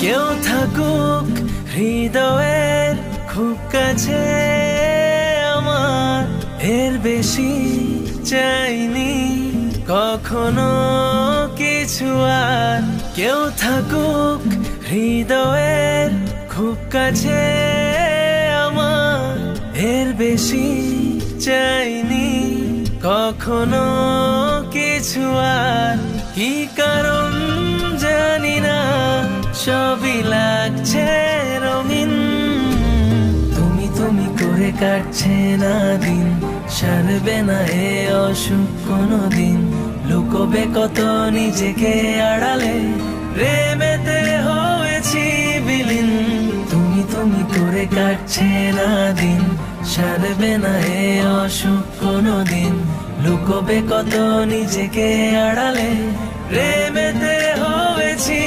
কেউ থাকুক হৃদয়ের খুব কাছে আমার, এর বেশি চাইনি কখনো কিছু আর। কেউ থাকুক হৃদয়ের খুব কাছে আমার, এর বেশি চাইনি কখনো কিছু আর। কি কারণ জানি না, সবই লাগছে রঙিন। তুমি তুমি করে কাটছে না দিন, সারবে না এ অসুখ কোনোদিন। লুকোবে কত নিজেকে আড়ালে, প্রেমেতে হয়েছি বিলীন। তুমি তুমি করে কাটছে না দিন, সারবে না এ অসুখ কোনোদিন। লুকোবে কত নিজেকে আড়ালে, প্রেমেতে হয়েছি